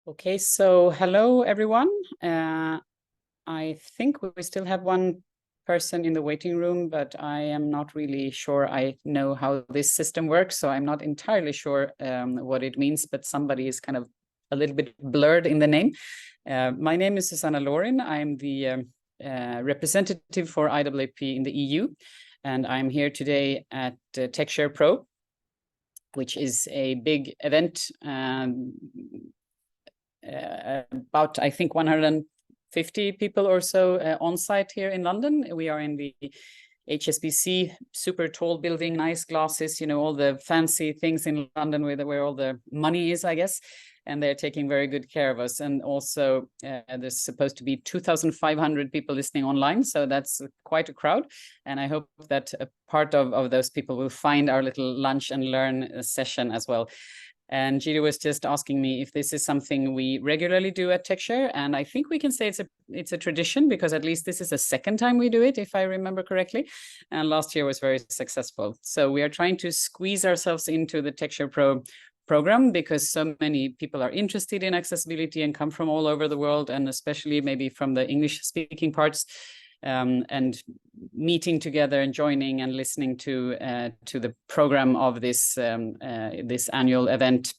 Okay, so hello everyone. I think we still have one person in the waiting room, but I am not really sure I know how this system works, so I'm not entirely sure what it means, but somebody is kind of a little bit blurred in the name. My name is Susanna Laurin. I'm the representative for IAAP in the EU, and I'm here today at TechShare Pro, which is a big event about, I think, 150 people or so on site here in London. We are in the HSBC, super tall building, nice glasses, you know, all the fancy things in London where all the money is, I guess. And they're taking very good care of us. And also there's supposed to be 2,500 people listening online. So that's quite a crowd. And I hope that a part of those people will find our little lunch and learn session as well. And Jiří was just asking me if this is something we regularly do at TechShare, and I think we can say it's a tradition, because at least this is the second time we do it, if I remember correctly. And last year was very successful. So we are trying to squeeze ourselves into the TechShare Pro program, because so many people are interested in accessibility and come from all over the world, and especially maybe from the English-speaking parts. And meeting together and joining and listening to the program of this this annual event.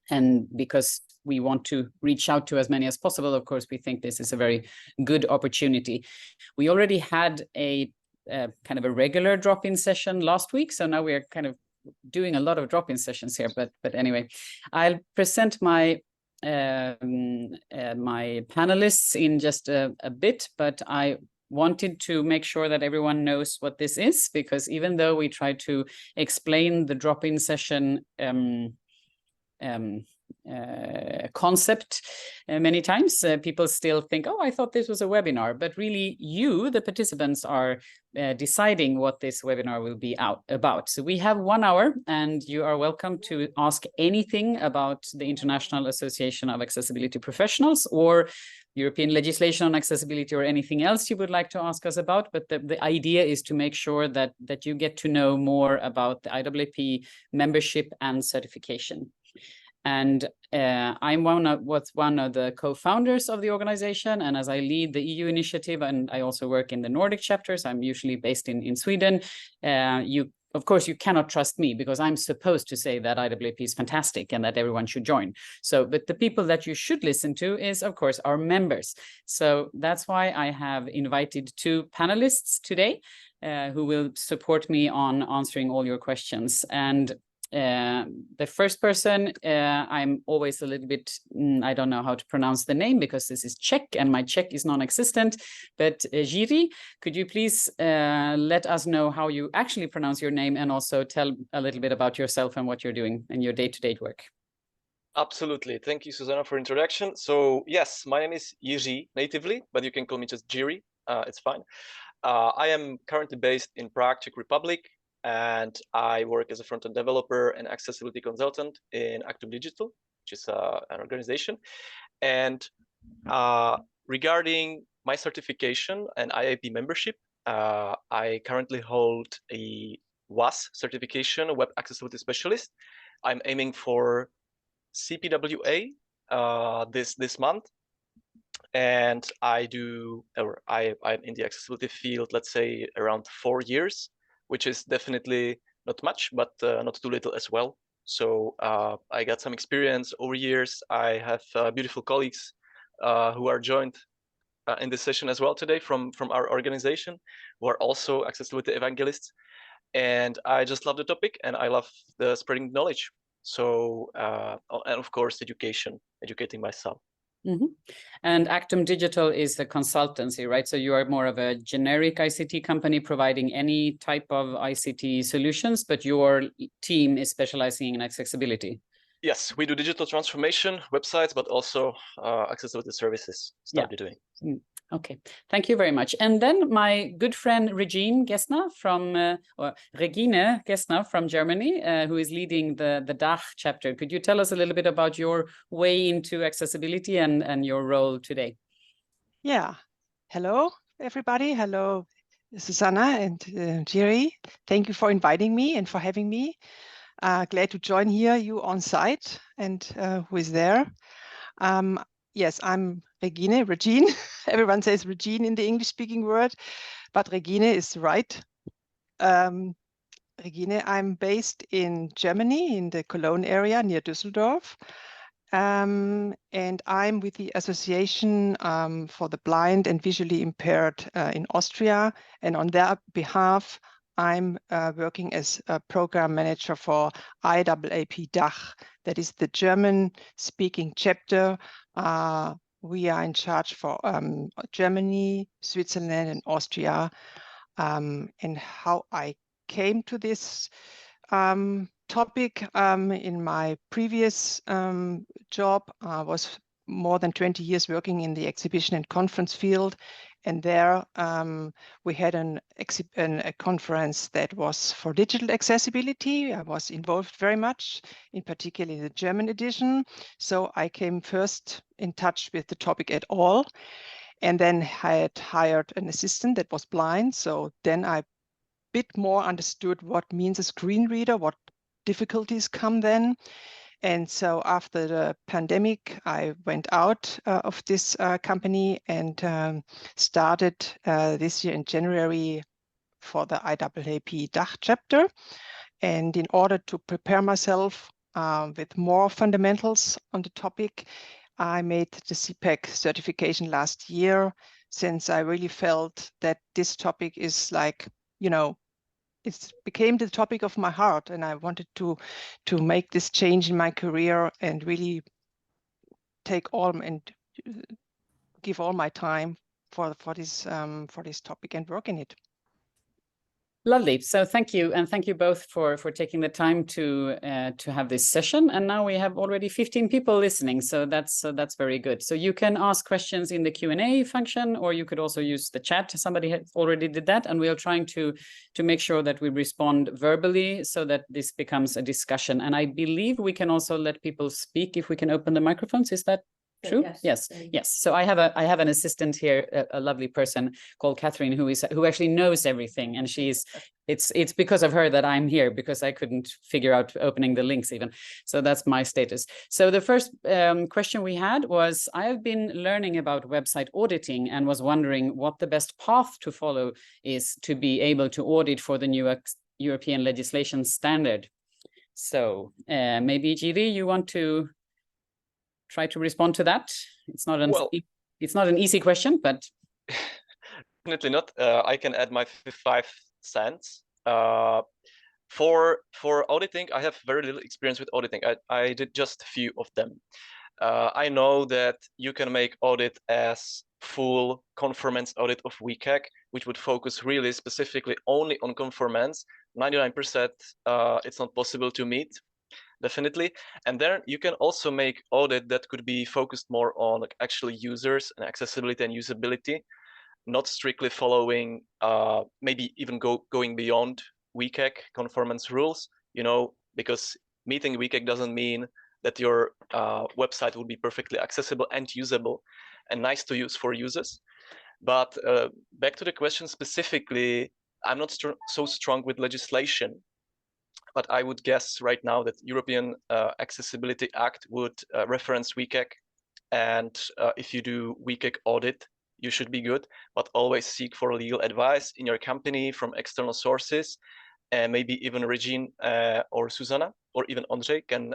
And because we want to reach out to as many as possible, of course, we think this is a very good opportunity. We already had a kind of a regular drop-in session last week, so now we are kind of doing a lot of drop-in sessions here. But anyway, I'll present my my panelists in just a bit, but I wanted to make sure that everyone knows what this is, because even though we try to explain the drop-in session concept many times, people still think, oh, I thought this was a webinar. But really, you, the participants, are deciding what this webinar will be about. So we have 1 hour, and you are welcome to ask anything about the International Association of Accessibility Professionals or European legislation on accessibility, or anything else you would like to ask us about. But the idea is to make sure that you get to know more about the IAAP membership and certification. And I'm one of the co-founders of the organization, and as I lead the EU initiative, and I also work in the Nordic chapters, I'm usually based in Sweden. Of course, you cannot trust me, because I'm supposed to say that IAAP is fantastic and that everyone should join. So, but the people that you should listen to is, of course, our members. So that's why I have invited 2 panelists today who will support me on answering all your questions. And the first person, I'm always a little bit, I don't know how to pronounce the name, because this is Czech and my Czech is non-existent. But Jiří, could you please let us know how you actually pronounce your name, and also tell a little bit about yourself and what you're doing in your day-to-day work? Absolutely. Thank you, Susanna, for introduction. So yes, my name is Jiří natively, but you can call me just Jiří. It's fine. I am currently based in Prague, Czech Republic, and I work as a front-end developer and accessibility consultant in Actum Digital, which is an organization. And regarding my certification and IAAP membership, I currently hold a WAS certification, a Web Accessibility Specialist. I'm aiming for CPWA this month, and I'm in the accessibility field, let's say, around 4 years, which is definitely not much, but not too little as well. So I got some experience over years. I have beautiful colleagues who are joined in this session as well today from our organization, who are also accessibility evangelists. And I just love the topic, and I love the spreading knowledge. So, and of course, educating myself. Mm-hmm. And Actum Digital is the consultancy, right? So you are more of a generic ICT company providing any type of ICT solutions, but your team is specializing in accessibility. Yes, we do digital transformation, websites, but also accessibility services. We're doing. Okay, thank you very much. And then my good friend Regine Gessner or Regine Gessner from Germany, who is leading the DACH chapter. Could you tell us a little bit about your way into accessibility and your role today? Yeah. Hello, everybody. Hello, Susanna and Jiří. Thank you for inviting me and for having me. Glad to join here, you on site, and who is there. Yes, I'm Regine. Everyone says Regine in the English-speaking word, but Regine is right. Regine, I'm based in Germany, in the Cologne area near Düsseldorf. And I'm with the Association for the Blind and Visually Impaired in Austria. And on their behalf, I'm working as a program manager for IAAP DACH. That is the German-speaking chapter. We are in charge for Germany, Switzerland, and Austria. And how I came to this topic in my previous job. I was more than 20 years working in the exhibition and conference field. And there we had a conference that was for digital accessibility. I was involved very much, in particular the German edition. So I came first in touch with the topic at all. And then I had hired an assistant that was blind. So then I bit more understood what means a screen reader, what difficulties come then. And so after the pandemic, I went out of this company and started this year in January for the IAAP DACH chapter. And in order to prepare myself with more fundamentals on the topic, I made the CPAC certification last year, since I really felt that this topic is like, you know, it became the topic of my heart, and I wanted to make this change in my career and really take all and give all my time for this topic and work in it. Lovely. So thank you, and thank you both for taking the time to have this session. And now we have already 15 people listening, so that's very good. So you can ask questions in the Q&A function, or you could also use the chat. Somebody has already did that, and we are trying to make sure that we respond verbally so that this becomes a discussion. And I believe we can also let people speak if we can open the microphones. Is that true? Yes. So I have an assistant here, a lovely person called Catherine, who actually knows everything, and it's because of her that I'm here, because I couldn't figure out opening the links even. So that's my status. So the first question we had was, I have been learning about website auditing and was wondering what the best path to follow is to be able to audit for the new European legislation standard. So maybe Jiří, you want to try to respond to that? It's not an easy question, but definitely not. I can add my 5 cents. For auditing, I have very little experience with auditing. I did just a few of them. I know that you can make audit as full conformance audit of WCAG, which would focus really specifically only on conformance. 99% it's not possible to meet. Definitely. And then you can also make audit that could be focused more on like actually users and accessibility and usability, not strictly following, maybe even going beyond WCAG conformance rules, you know, because meeting WCAG doesn't mean that your website will be perfectly accessible and usable and nice to use for users. But back to the question specifically, I'm not so strong with legislation. But I would guess right now that European Accessibility Act would reference WCAG, and if you do WCAG audit, you should be good, but always seek for legal advice in your company from external sources, and maybe even Regine or Susanna or even Ondřej can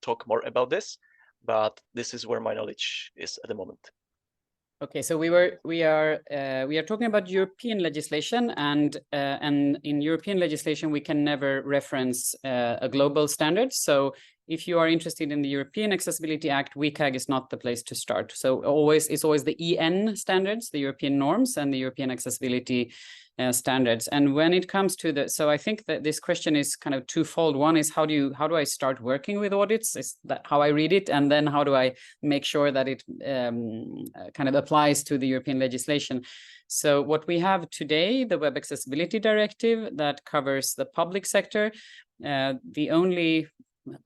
talk more about this, but this is where my knowledge is at the moment. Okay, so we are talking about European legislation, and in European legislation we can never reference a global standard. So if you are interested in the European Accessibility Act, WCAG is not the place to start. So it's always the EN standards, the European norms, and the European accessibility standards. And when it comes to so I think that this question is kind of twofold. One is how do I start working with audits? Is that how I read it? And then how do I make sure that it kind of applies to the European legislation? So what we have today, the Web Accessibility Directive that covers the public sector, the only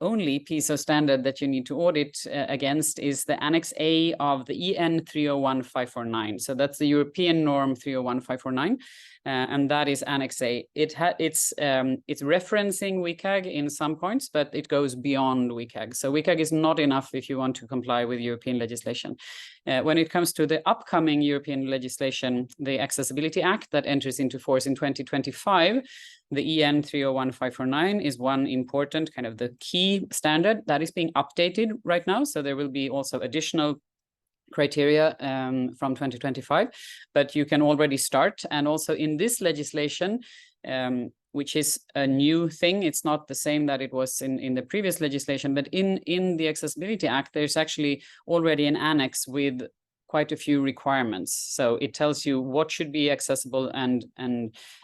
only piece of standard that you need to audit against is the Annex A of the EN 301549. So that's the European norm 301549, and that is Annex A. It's referencing WCAG in some points, but it goes beyond WCAG. So WCAG is not enough if you want to comply with European legislation. When it comes to the upcoming European legislation, the Accessibility Act that enters into force in 2025, the EN 301549 is one important kind of the key standard that is being updated right now. So there will be also additional criteria from 2025, but you can already start. And also in this legislation, which is a new thing, it's not the same that it was in the previous legislation, but in the Accessibility Act, there's actually already an annex with quite a few requirements. So it tells you what should be accessible and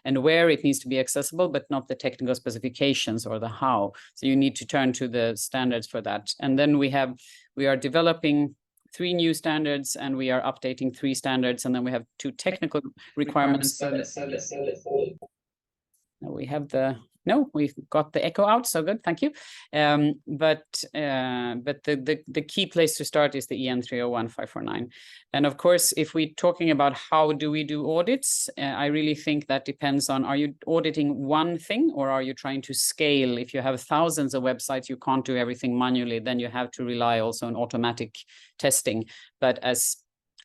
where it needs to be accessible, but not the technical specifications or the how. So you need to turn to the standards for that. And then we are developing 3 new standards, and we are updating 3 standards, and then we have 2 technical requirements. We have we've got the echo out, so good, thank you. But the key place to start is the EN 301549. And of course, if we're talking about how do we do audits, I really think that depends on, are you auditing one thing or are you trying to scale? If you have thousands of websites, you can't do everything manually, then you have to rely also on automatic testing. But as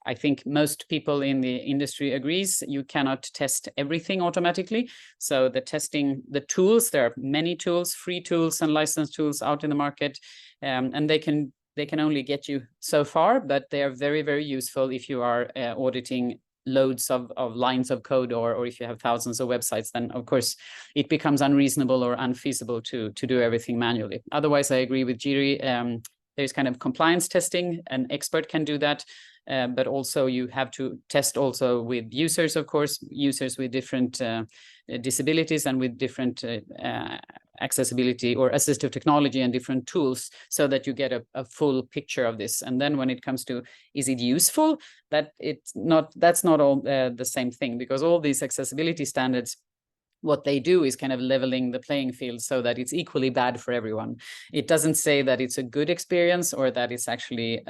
I think most people in the industry agrees, you cannot test everything automatically. So the testing, the tools, there are many tools, free tools and licensed tools out in the market, and they can only get you so far, but they are very, very useful if you are auditing loads of lines of code, or if you have thousands of websites, then of course it becomes unreasonable or unfeasible to do everything manually. Otherwise, I agree with Jiří. There's kind of compliance testing, an expert can do that. But also you have to test also with users, of course, users with different disabilities and with different accessibility or assistive technology and different tools, so that you get a full picture of this. And then when it comes to, is it useful? That's not all the same thing, because all these accessibility standards, what they do is kind of leveling the playing field so that it's equally bad for everyone. It doesn't say that it's a good experience or that it's actually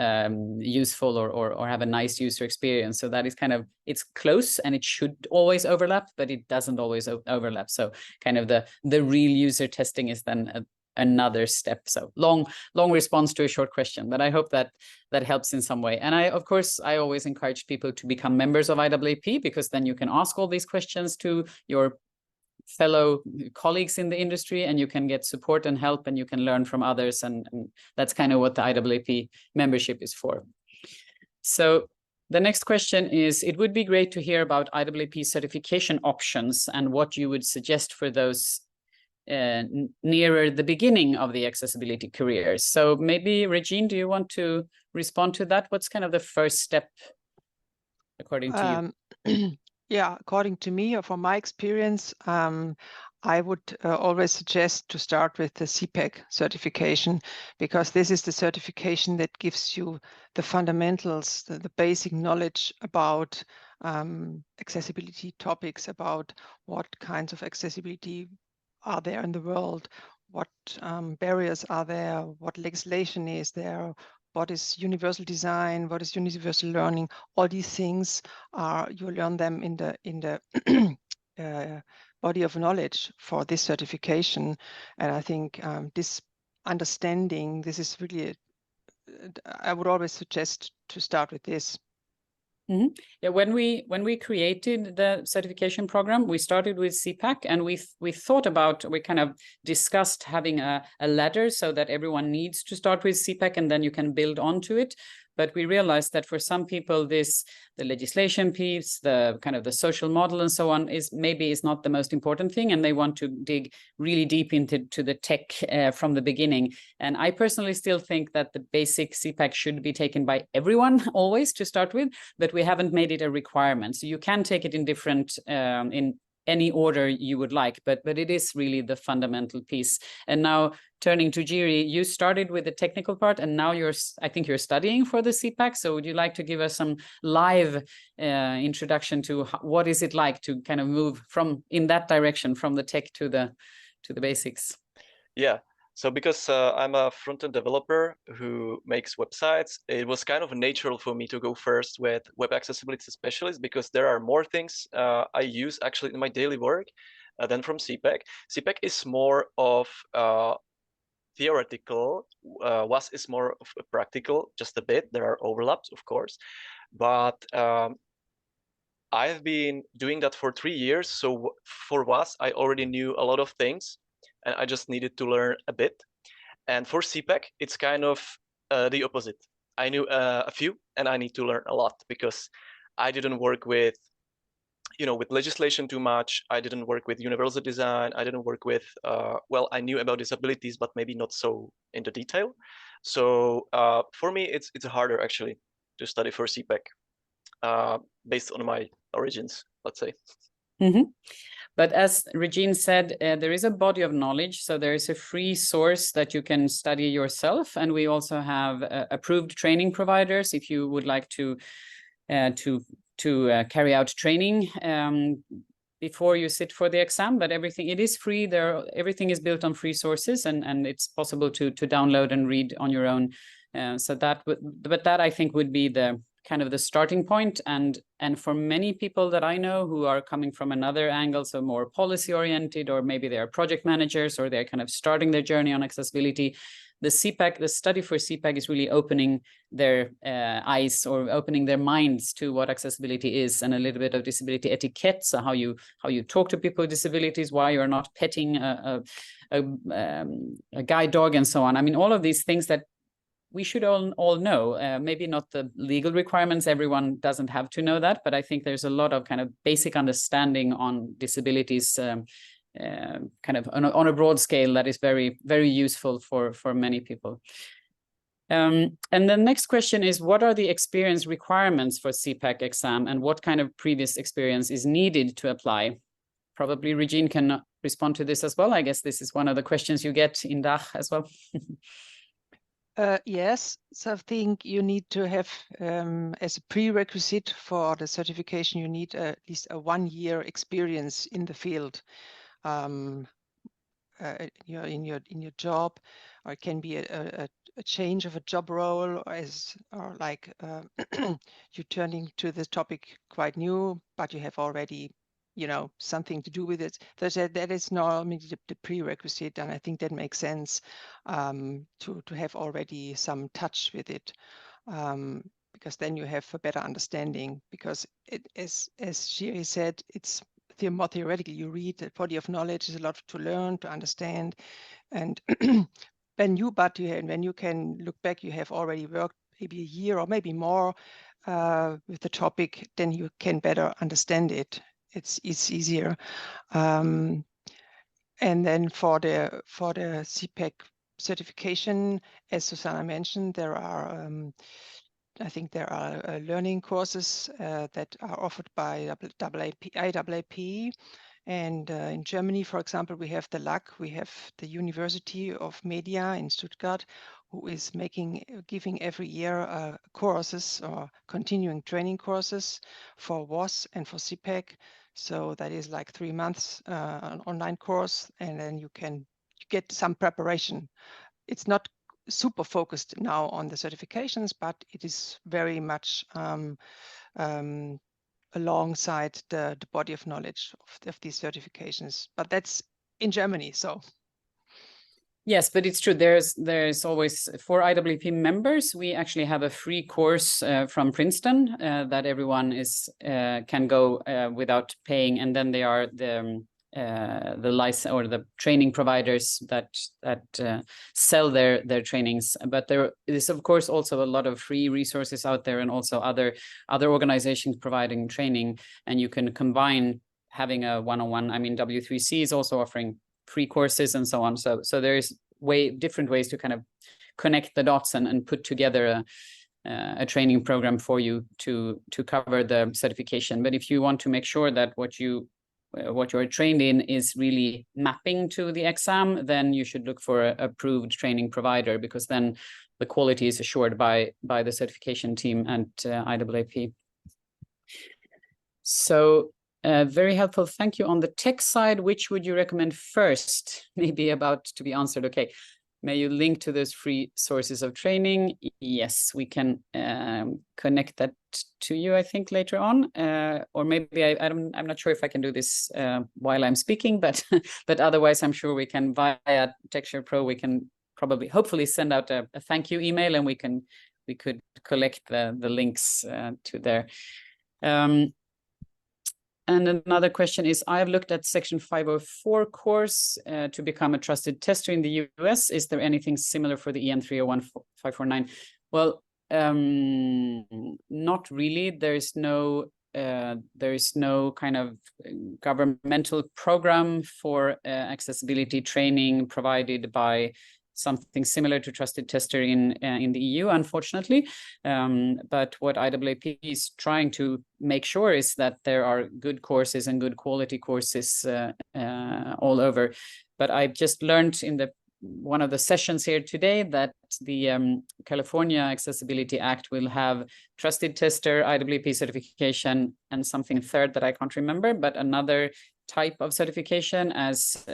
useful or have a nice user experience. So that is kind of, it's close and it should always overlap, but it doesn't always overlap. So kind of the real user testing is then another step. So long response to a short question, but I hope that helps in some way. And I always encourage people to become members of IAAP, because then you can ask all these questions to your fellow colleagues in the industry, and you can get support and help, and you can learn from others, and that's kind of what the IAAP membership is for. So the next question is, it would be great to hear about IAAP certification options and what you would suggest for those nearer the beginning of the accessibility careers. So maybe Regine, do you want to respond to that? What's kind of the first step according to you? Yeah, according to me, or from my experience, I would always suggest to start with the CPAC certification, because this is the certification that gives you the fundamentals, the basic knowledge about accessibility topics, about what kinds of accessibility are there in the world, what barriers are there, what legislation is there, what is universal design, what is universal learning. All these things you learn them in the body of knowledge for this certification. And I think this understanding, this is really, I would always suggest to start with this. Mm-hmm. Yeah, when we created the certification program, we started with CPAC, and we kind of discussed having a ladder so that everyone needs to start with CPAC and then you can build onto it. But we realized that for some people, the legislation piece, the kind of the social model and so on is not the most important thing, and they want to dig really deep into the tech from the beginning. And I personally still think that the basic CPAC should be taken by everyone always to start with, but we haven't made it a requirement. So you can take it in different in any order you would like, but it is really the fundamental piece. And now turning to Jiří, you started with the technical part, and now I think you're studying for the CPAC. So would you like to give us some live introduction to what is it like to kind of move in that direction, from the tech to the basics? Yeah. So because I'm a front-end developer who makes websites, it was kind of natural for me to go first with web accessibility specialist, because there are more things I use actually in my daily work than from CPAC. CPAC is more of theoretical, WAS is more of a practical, just a bit. There are overlaps, of course, but I've been doing that for 3 years. So for WAS, I already knew a lot of things, and I just needed to learn a bit. And for CPAC, it's kind of the opposite. I knew a few, and I need to learn a lot, because I didn't work with, with legislation too much. I didn't work with universal design. I didn't work with, well, I knew about disabilities, but maybe not so into detail. So for me, it's harder actually to study for CPAC based on my origins, let's say. Mm-hmm. But as Regine said, there is a body of knowledge. So there is a free source that you can study yourself. And we also have approved training providers if you would like to carry out training before you sit for the exam. But everything, it is free. Everything is built on free sources, and it's possible to download and read on your own. So that I think would be the kind of the starting point. And for many people that I know who are coming from another angle, so more policy oriented, or maybe they are project managers, or they're kind of starting their journey on accessibility, the study for CPAC is really opening their eyes, or opening their minds to what accessibility is, and a little bit of disability etiquette. So how you talk to people with disabilities, why you're not petting a guide dog, and so on. I mean, all of these things that we should all know. Maybe not the legal requirements, everyone doesn't have to know that, but I think there's a lot of kind of basic understanding on disabilities kind of on a broad scale that is very, very useful for many people. And the next question is, what are the experience requirements for CPAC exam, and what kind of previous experience is needed to apply? Probably Regine can respond to this as well. I guess this is one of the questions you get in DACH as well. Yes, so I think you need to have, as a prerequisite for the certification, you need at least a 1-year experience in the field. In your job, or it can be a change of a job role, or like you're turning to this topic quite new, but you have already something to do with it. That is normally the prerequisite, and I think that makes sense to have already some touch with it, because then you have a better understanding. Because as Jiří said, it's more theoretical. You read the body of knowledge, is a lot to learn, to understand, and when you can look back, you have already worked maybe a year or maybe more with the topic, then you can better understand it. It's easier. And then for the CPAC certification, as Susanna mentioned, there are I think there are learning courses that are offered by IAAP. And in Germany, for example, we have the LAC, we have the University of Media in Stuttgart, who is giving every year courses or continuing training courses for WAS and for CPAC. So that is like 3 months an online course, and then you get some preparation. It's not super focused now on the certifications, but it is very much alongside the body of knowledge of these certifications. But that's in Germany, so. Yes, but it's true. There's always, for IAAP members, we actually have a free course from Princeton that everyone can go without paying, and then they are the license or the training providers that sell their trainings. But there is, of course, also a lot of free resources out there, and also other organizations providing training, and you can combine having a one-on-one. I mean, W3C is also offering free courses and so on. So there's different ways to kind of connect the dots and put together a training program for you to cover the certification. But if you want to make sure that what you're trained in is really mapping to the exam, then you should look for an approved training provider, because then the quality is assured by the certification team at IAAP. So very helpful. Thank you. On the tech side, which would you recommend first? Maybe about to be answered. Okay. may you link to those free sources of training. Yes, we can connect that to you, I think, later on. Or maybe I'm not sure if I can do this while I'm speaking, but but otherwise I'm sure we can, via TechShare Pro, we can probably hopefully send out a thank you email, and we could collect the links to there. And another question is, I've looked at Section 504 course to become a trusted tester in the US. Is there anything similar for the EN 301-549? Well, not really. There's no kind of governmental program for accessibility training provided by something similar to trusted tester in the EU, unfortunately. But what IAAP is trying to make sure is that there are good courses and good quality courses all over. But I've just learned in one of the sessions here today that the California Accessibility Act will have trusted tester, IAAP certification, and something third that I can't remember, but another type of certification as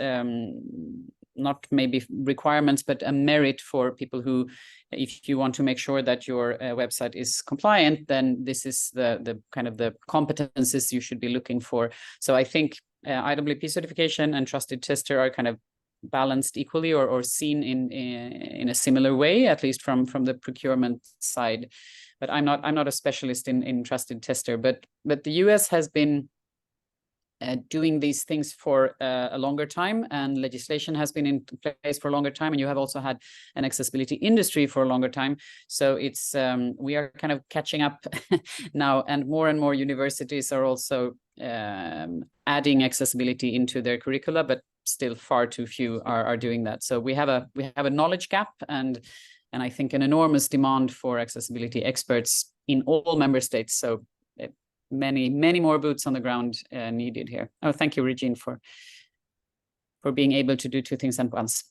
not maybe requirements, but a merit for people who, if you want to make sure that your website is compliant, then this is the kind of the competences you should be looking for. So I think IAAP certification and trusted tester are kind of balanced equally, or seen in a similar way, at least from the procurement side. But I'm not a specialist in trusted tester, but the US has been doing these things for a longer time, and legislation has been in place for a longer time, and you have also had an accessibility industry for a longer time. So it's we are kind of catching up now, and more universities are also adding accessibility into their curricula, but still far too few are doing that. So we have a knowledge gap, and I think an enormous demand for accessibility experts in all member states. So many more boots on the ground needed here. Oh, thank you, Regine, for being able to do two things at once.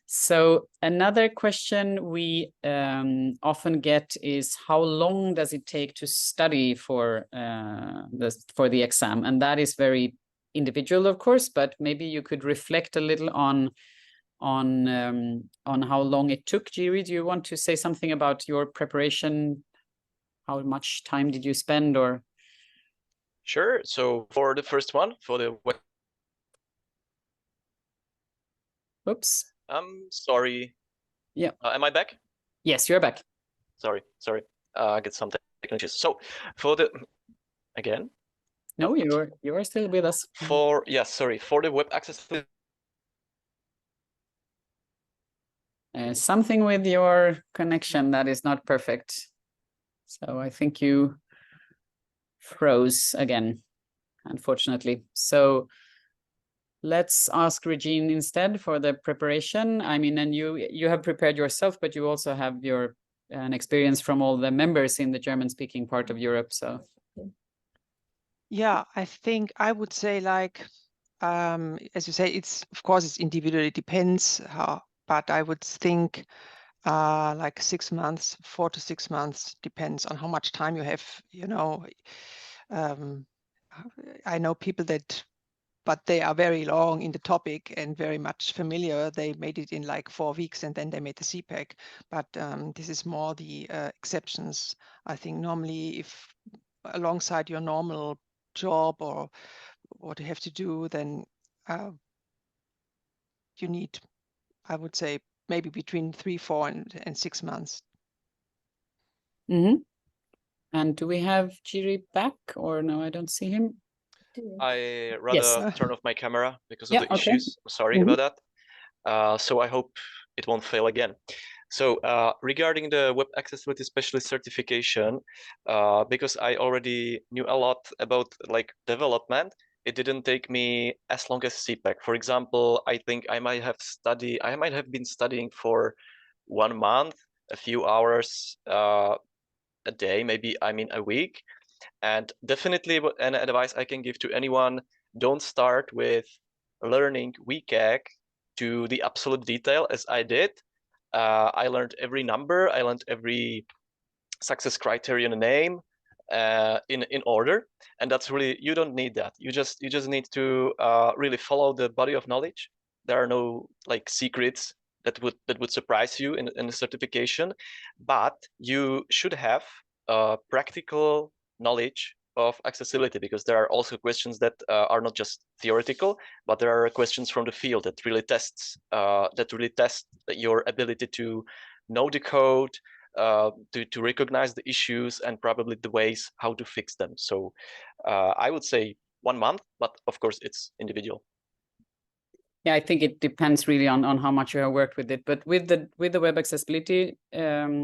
So another question we often get is, how long does it take to study for the exam? And that is very individual, of course, but maybe you could reflect a little on how long it took. Jiří, do you want to say something about your preparation? How much time did you spend? Or sure. So for the first one, for the web. Oops. I'm sorry. Yeah. Am I back? Yes, you're back. Sorry. I get some technical issues. So for the again. No, you are still with us. For the web accessibility. Something with your connection that is not perfect. So I think you froze again, unfortunately. So let's ask Regine instead for the preparation. I mean, and you have prepared yourself, but you also have an experience from all the members in the German-speaking part of Europe. So yeah, I think I would say, like, as you say, of course it's individually, depends how, but I would think like 6 months, 4 to 6 months, depends on how much time you have. You know, I know people but they are very long in the topic and very much familiar. They made it in like 4 weeks, and then they made the CPAC. But this is more the exceptions. I think normally, if alongside your normal job or what you have to do, then you need, I would say, maybe between 3, 4, and 6 months. Mm-hmm. And do we have Jiří back, or no? I don't see him. I rather turn off my camera because of the okay. issues. I'm sorry about that. So I hope it won't fail again. So regarding the web accessibility specialist certification, because I already knew a lot about like development, it didn't take me as long as CPAC. For example, I think I might have been studying for 1 month, a few hours a day, maybe a week. And definitely an advice I can give to anyone: don't start with learning WCAG to the absolute detail as I did. I learned every number, I learned every success criterion name in order, and that's really, you don't need that. You just need to really follow the body of knowledge. There are no like secrets that would surprise you in a certification, but you should have practical knowledge of accessibility, because there are also questions that are not just theoretical, but there are questions from the field that really test your ability to know the code, to recognize the issues and probably the ways how to fix them. So I would say 1 month, but of course it's individual. Yeah, I think it depends really on how much you have worked with it. But with the web accessibility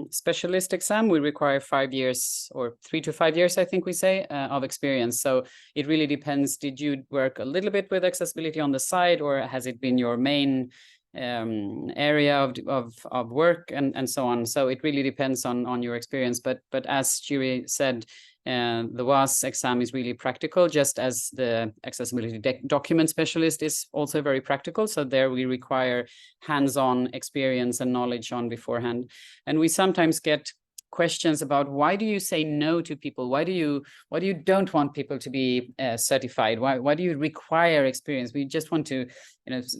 specialist exam, we require 5 years or 3 to 5 years, I think we say, of experience. So it really depends. Did you work a little bit with accessibility on the side, or has it been your main area of work and so on? So it really depends on your experience. But as Jiří said, the WAS exam is really practical, just as the accessibility document specialist is also very practical. So there we require hands-on experience and knowledge on beforehand. And we sometimes get questions about, why do you say no to people? Why do you don't want people to be certified? Why do you require experience? We just want to,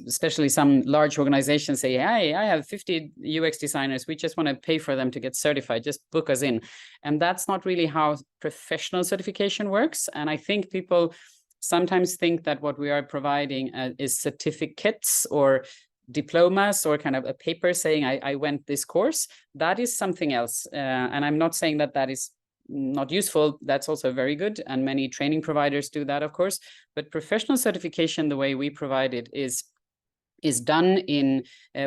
especially some large organizations say, hey, I have 50 UX designers. We just want to pay for them to get certified. Just book us in. And that's not really how professional certification works. And I think people sometimes think that what we are providing is certificates or diplomas or kind of a paper saying I went this course. That is something else. And I'm not saying that is not useful. That's also very good. And many training providers do that, of course. But professional certification, the way we provide it, is done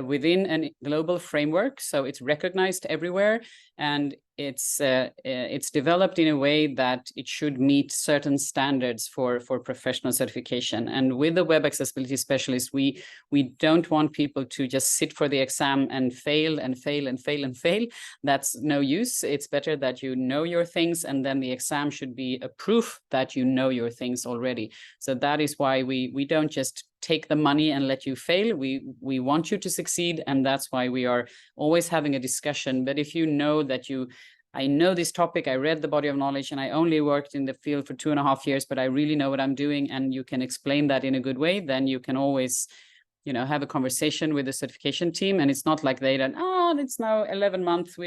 within a global framework. So it's recognized everywhere. And it's developed in a way that it should meet certain standards for professional certification. And with the web accessibility specialist, we don't want people to just sit for the exam and fail and fail and fail and fail. That's no use. It's better that you know your things, and then the exam should be a proof that you know your things already. So that is why we don't just take the money and let you fail. We want you to succeed, and that's why we are always having a discussion. But if you know that I know this topic, I read the body of knowledge, and I only worked in the field for 2.5 years, but I really know what I'm doing, and you can explain that in a good way, then you can always, have a conversation with the certification team. And it's not like they don't, it's now 11 months.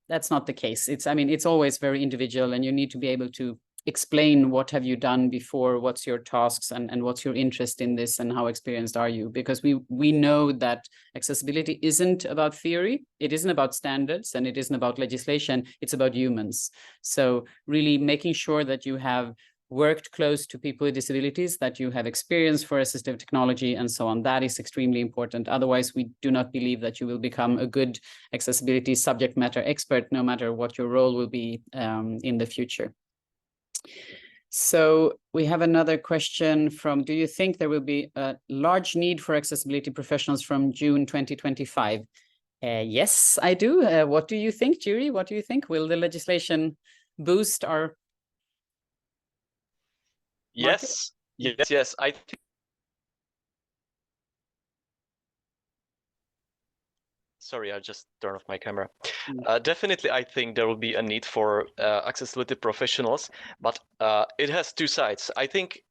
That's not the case. It's always very individual, and you need to be able to explain what have you done before, what's your tasks, and what's your interest in this, and how experienced are you? Because we know that accessibility isn't about theory, it isn't about standards, and it isn't about legislation, it's about humans. So really making sure that you have worked close to people with disabilities, that you have experience for assistive technology and so on, that is extremely important. Otherwise, we do not believe that you will become a good accessibility subject matter expert, no matter what your role will be in the future. So we have another question from, do you think there will be a large need for accessibility professionals from June 2025? Yes, I do. What do you think, Jiří? What do you think? Will the legislation boost our market? Yes. I think. Sorry, I just turned off my camera. Definitely, I think there will be a need for accessibility professionals, but it has two sides. I think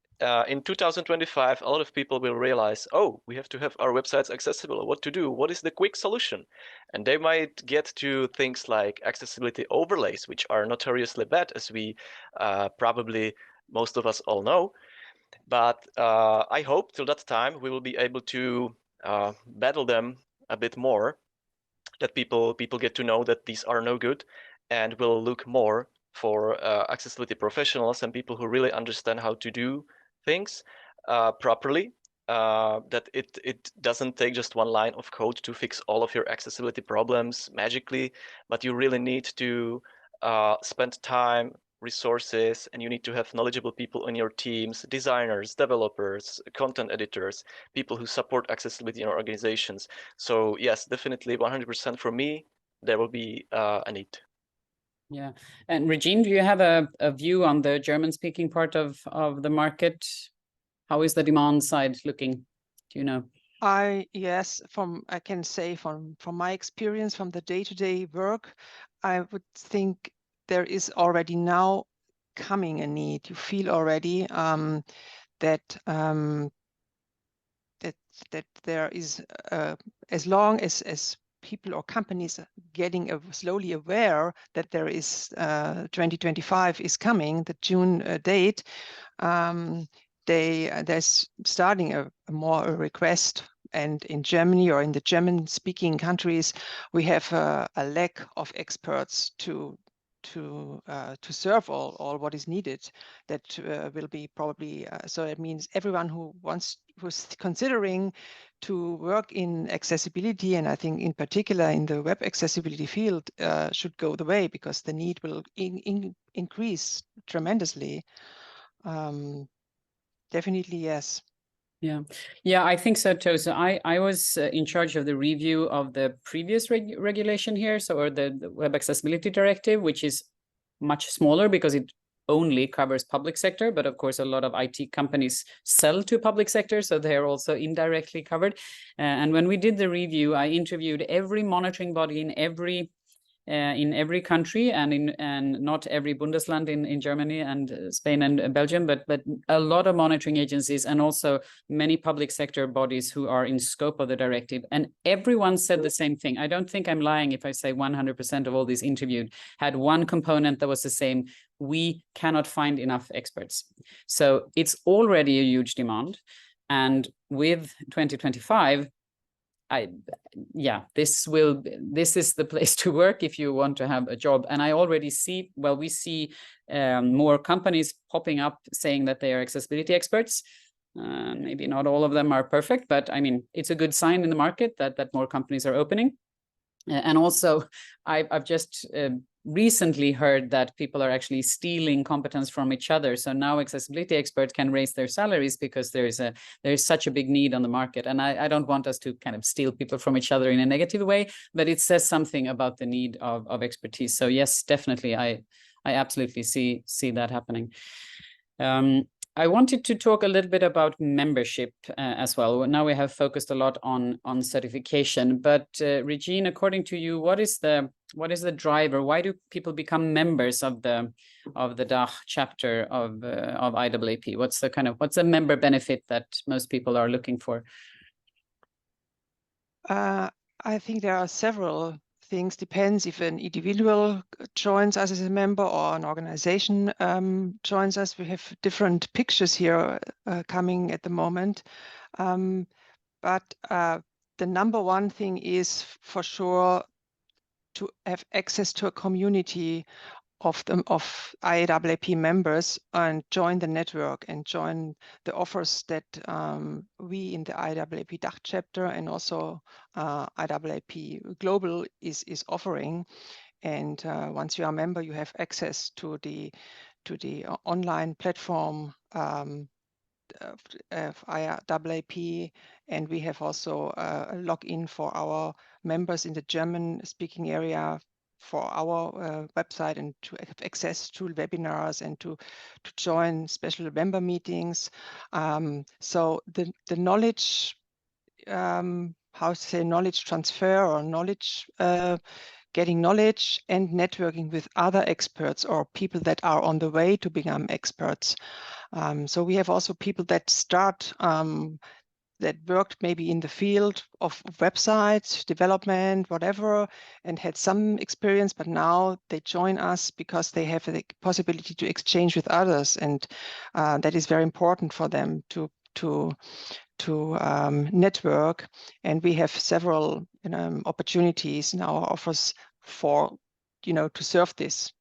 in 2025, a lot of people will realize, we have to have our websites accessible. What to do? What is the quick solution? And they might get to things like accessibility overlays, which are notoriously bad, as we probably most of us all know. But I hope till that time we will be able to battle them a bit more, that people get to know that these are no good, and will look more for accessibility professionals and people who really understand how to do things properly. That it doesn't take just one line of code to fix all of your accessibility problems magically, but you really need to spend time, resources, and you need to have knowledgeable people in your teams, designers, developers, content editors, people who support accessibility in our organizations. So yes, definitely 100% for me, there will be a need. Yeah. And Regine, do you have a view on the German-speaking part of the market? How is the demand side looking? Do you know? I can say from my experience, from the day-to-day work, I would think there is already now coming a need. You feel already that that there is as long as people or companies are getting slowly aware that there is 2025 is coming, the June date, there's starting a request. And in Germany or in the German-speaking countries, we have a lack of experts to serve all what is needed. That will be probably so. It means everyone who's considering to work in accessibility, and I think in particular in the web accessibility field, should go the way, because the need will increase tremendously. Definitely, yes. Yeah, I think so too. So I was in charge of the review of the previous regulation here, or the Web Accessibility Directive, which is much smaller because it only covers public sector. But of course, a lot of IT companies sell to public sector, so they're also indirectly covered. And when we did the review, I interviewed every monitoring body in every country, and not every Bundesland in Germany and Spain and Belgium, but a lot of monitoring agencies, and also many public sector bodies who are in scope of the directive. And everyone said the same thing. I don't think I'm lying if I say 100% of all these interviewed had one component that was the same: we cannot find enough experts. So it's already a huge demand. And with 2025, this is the place to work if you want to have a job. And I already see, we see more companies popping up saying that they are accessibility experts. Maybe not all of them are perfect, but I mean, it's a good sign in the market that more companies are opening. And also, I've just recently heard that people are actually stealing competence from each other. So now accessibility experts can raise their salaries because there's such a big need on the market. And I don't want us to kind of steal people from each other in a negative way, but it says something about the need of expertise. So yes, definitely, I absolutely see that happening. I wanted to talk a little bit about membership as well. Now we have focused a lot on certification, but Regine, according to you, what is the driver? Why do people become members of the DACH chapter of IAAP? What's the member benefit that most people are looking for? I think there are several things. Depends if an individual joins us as a member or an organization joins us. We have different pictures here coming at the moment. But the number one thing is for sure to have access to a community of IAAP members and join the network and join the offers that we in the IAAP DACH chapter and also IAAP Global is offering. And once you are a member, you have access to the online platform of IAAP, and we have also a login for our members in the German-speaking area for our website, and to have access to webinars and to join special member meetings. So the knowledge, knowledge transfer or knowledge, getting knowledge and networking with other experts or people that are on the way to become experts. So we have also people that start that worked maybe in the field of websites development, whatever, and had some experience, but now they join us because they have the possibility to exchange with others, and that is very important for them to network. And we have several opportunities in our offers for to serve this.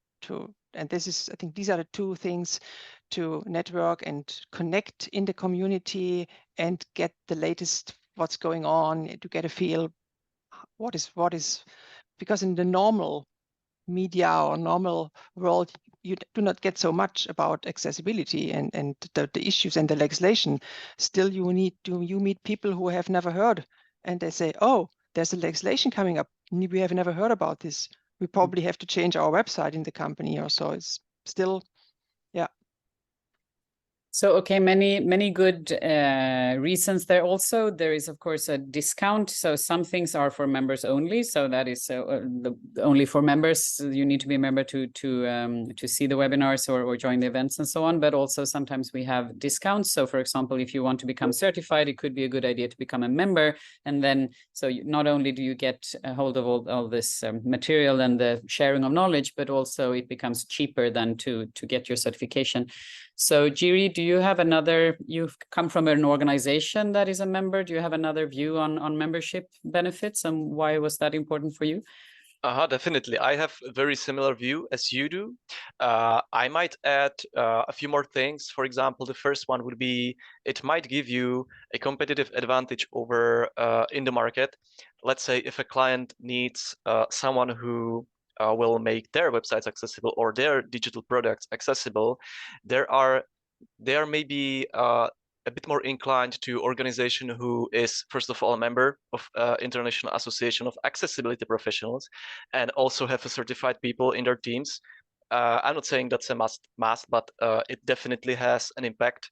And this is, I think, these are the two things: to network and connect in the community and get the latest what's going on, to get a feel what is, because in the normal media or normal world, you do not get so much about accessibility and the issues and the legislation. Still, you meet people who have never heard, and they say, oh, there's a legislation coming up. We have never heard about this. We probably have to change our website in the company or so. It's still, yeah. So, okay, many good reasons there. Also, there is of course a discount. So some things are for members only. So that is only for members. You need to be a member to see the webinars or join the events and so on. But also sometimes we have discounts. So for example, if you want to become certified, it could be a good idea to become a member. And then not only do you get a hold of all this material and the sharing of knowledge, but also it becomes cheaper than to get your certification. So Jiří, do you have you've come from an organization that is a member. Do you have another view on membership benefits, and why was that important for you? Definitely. I have a very similar view as you do. I might add a few more things. For example, the first one would be, it might give you a competitive advantage over in the market. Let's say if a client needs someone who will make their websites accessible or their digital products accessible, they are maybe a bit more inclined to organization who is first of all a member of International Association of Accessibility Professionals and also have a certified people in their teams. I'm not saying that's a must, but it definitely has an impact,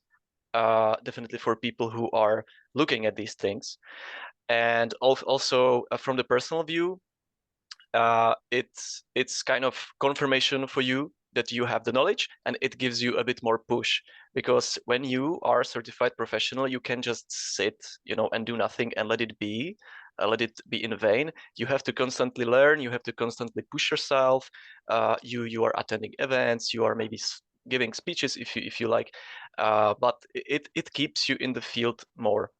definitely for people who are looking at these things. And also from the personal view, it's kind of confirmation for you that you have the knowledge, and it gives you a bit more push, because when you are a certified professional, you can just sit, and do nothing and let it be in vain. You have to constantly learn, you have to constantly push yourself. You are attending events, you are maybe giving speeches if you like, but it keeps you in the field more.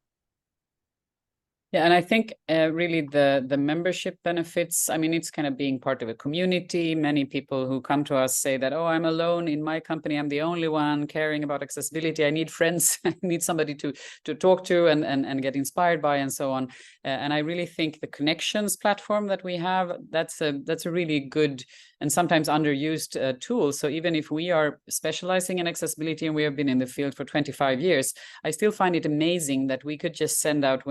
Yeah, and I think really the membership benefits, I mean, it's kind of being part of a community. Many people who come to us say that, oh, I'm alone in my company. I'm the only one caring about accessibility. I need friends. I need somebody to talk to and get inspired by and so on. And I really think the connections platform that we have, that's a really good and sometimes underused tool. So even if we are specializing in accessibility and we have been in the field for 25 years, I still find it amazing that we could just send out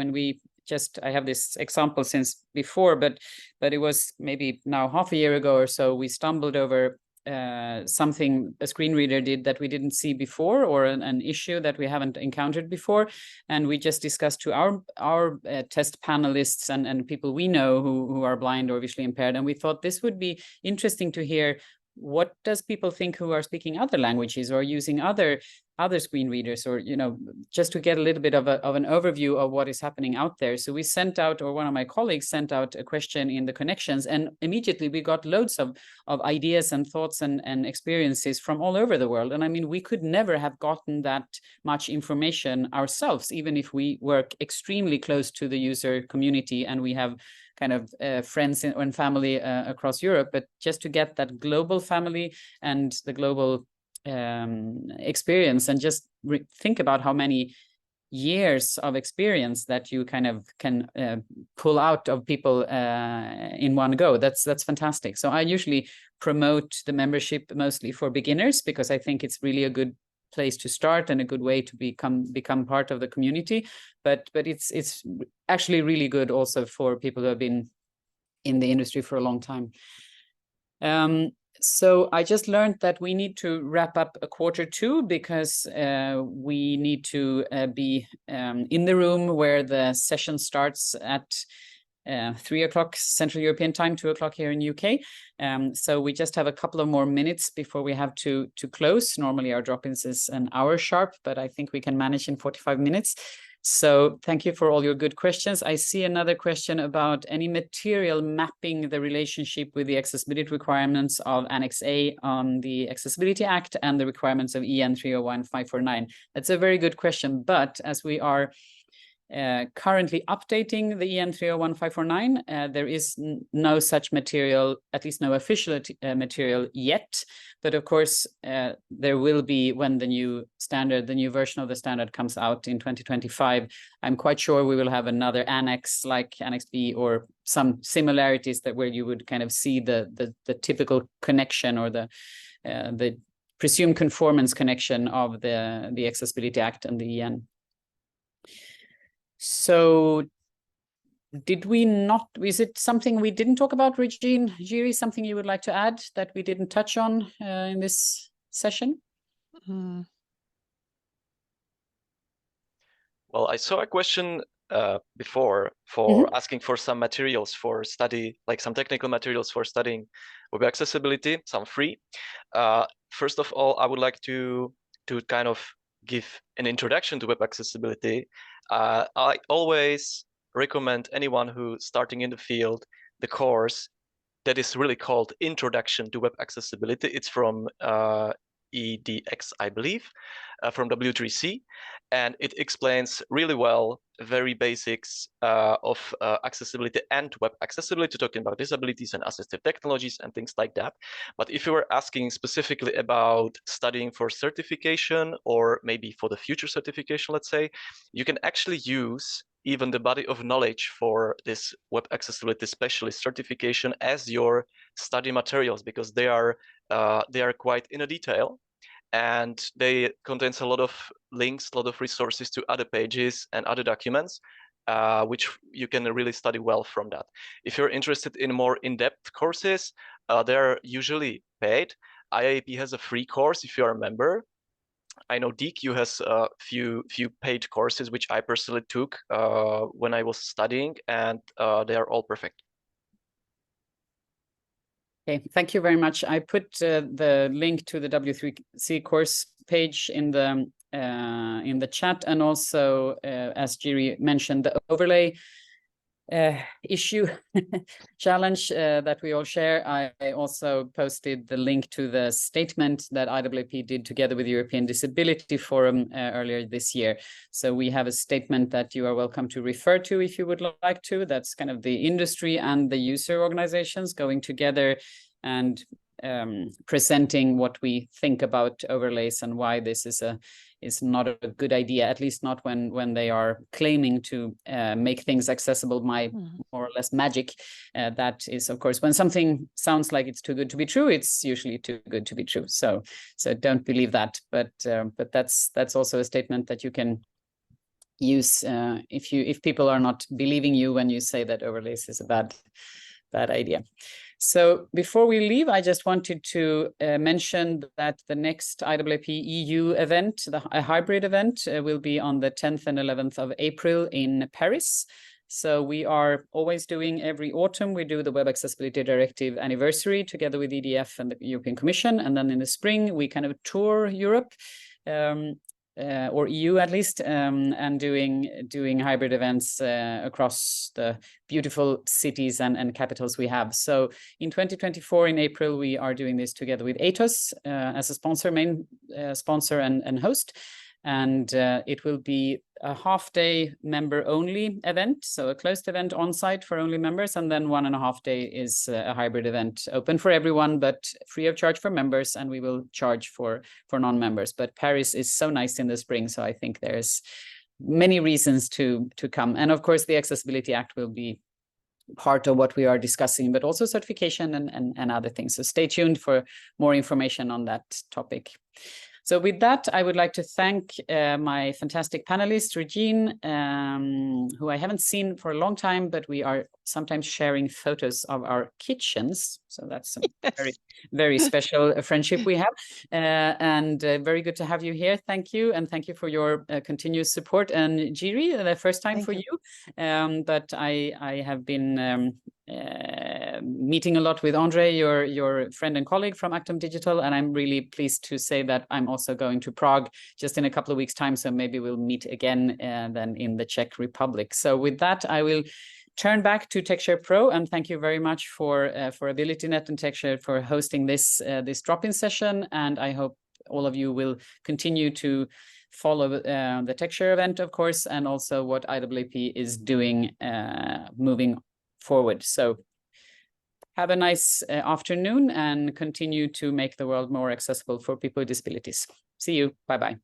I have this example since before, but it was maybe now half a year ago or so, we stumbled over something a screen reader did that we didn't see before, or an issue that we haven't encountered before. And we just discussed to our test panelists and people we know who are blind or visually impaired. And we thought this would be interesting to hear, what does people think who are speaking other languages or using other screen readers, or just to get a little bit of an overview of what is happening out there. So we sent out, or one of my colleagues sent out, a question in the connections, and immediately we got loads of ideas and thoughts and experiences from all over the world. And I mean, we could never have gotten that much information ourselves, even if we work extremely close to the user community and we have kind of friends and family across Europe. But just to get that global family and the global experience, and just think about how many years of experience that you kind of can pull out of people in one go. That's fantastic. So I usually promote the membership mostly for beginners, because I think it's really a good place to start and a good way to become part of the community. But it's actually really good also for people who have been in the industry for a long time. So I just learned that we need to wrap up a Q2, because we need to be in the room where the session starts at 3 o'clock Central European time, 2 o'clock here in UK. So we just have a couple of more minutes before we have to close. Normally our drop-ins is an hour sharp, but I think we can manage in 45 minutes. So thank you for all your good questions. I see another question about any material mapping the relationship with the accessibility requirements of Annex A on the Accessibility Act and the requirements of EN 301-549. That's a very good question, but as we are currently updating the EN 301-549, there is no such material, at least no official material yet. But of course, there will be when the new version of the standard comes out in 2025. I'm quite sure we will have another annex like Annex B, or some similarities that where you would kind of see the typical connection, or the presumed conformance connection of the Accessibility Act and the EN. So did we not, is it something we didn't talk about, Regine? Jiří, something you would like to add that we didn't touch on in this session? Well, I saw a question before for asking for some materials for study, like some technical materials for studying web accessibility, some free. First of all, I would like to kind of give an introduction to web accessibility. I always recommend anyone who's starting in the field the course that is really called Introduction to Web Accessibility. It's from EDX, I believe, from W3C, and it explains really well very basics of accessibility and web accessibility, talking about disabilities and assistive technologies and things like that. But if you were asking specifically about studying for certification or maybe for the future certification, let's say, you can actually use even the body of knowledge for this web accessibility specialist certification as your study materials, because they are quite in a detail, and they contains a lot of links, a lot of resources to other pages and other documents, which you can really study well from that. If you're interested in more in-depth courses, they're usually paid. IAAP has a free course if you're a member. I know DACH has a few paid courses, which I personally took when I was studying, and they are all perfect. Okay, thank you very much. I put the link to the W3C course page in the chat, and also, as Jiří mentioned, the overlay issue challenge that we all share. I also posted the link to the statement that IAAP did together with the European Disability Forum earlier this year. So we have a statement that you are welcome to refer to if you would like to. That's kind of the industry and the user organizations going together and presenting what we think about overlays and why this is not a good idea, at least not when they are claiming to make things accessible by more or less magic. That is, of course, when something sounds like it's too good to be true, it's usually too good to be true. So don't believe that. But that's also a statement that you can use if people are not believing you when you say that overlays is a bad idea. So before we leave, I just wanted to mention that the next IAAP EU event, a hybrid event, will be on the 10th and 11th of April in Paris. So we are always doing every autumn, we do the Web Accessibility Directive anniversary together with EDF and the European Commission. And then in the spring, we kind of tour Europe, or EU at least, and doing hybrid events across the beautiful cities and capitals we have. So in 2024, in April, we are doing this together with ATOS as a sponsor, main sponsor and host. And it will be a half-day member-only event, so a closed event on-site for only members, and then 1.5 days is a hybrid event open for everyone, but free of charge for members, and we will charge for non-members. But Paris is so nice in the spring, so I think there's many reasons to come. And of course, the Accessibility Act will be part of what we are discussing, but also certification and other things. So stay tuned for more information on that topic. So with that, I would like to thank my fantastic panelists, Regine, who I haven't seen for a long time, but we are sometimes sharing photos of our kitchens. So that's a very, very special friendship we have. And very good to have you here. Thank you. And thank you for your continuous support. And Jiří, the first time for you. But I have been meeting a lot with Andre, your friend and colleague from Actum Digital, and I'm really pleased to say that I'm also going to Prague just in a couple of weeks' time, so maybe we'll meet again then in the Czech Republic. So with that, I will turn back to TechShare Pro, and thank you very much for AbilityNet and TechShare for hosting this drop-in session, and I hope all of you will continue to follow the TechShare event, of course, and also what IAAP is doing moving forward. So have a nice afternoon and continue to make the world more accessible for people with disabilities. See you. Bye-bye.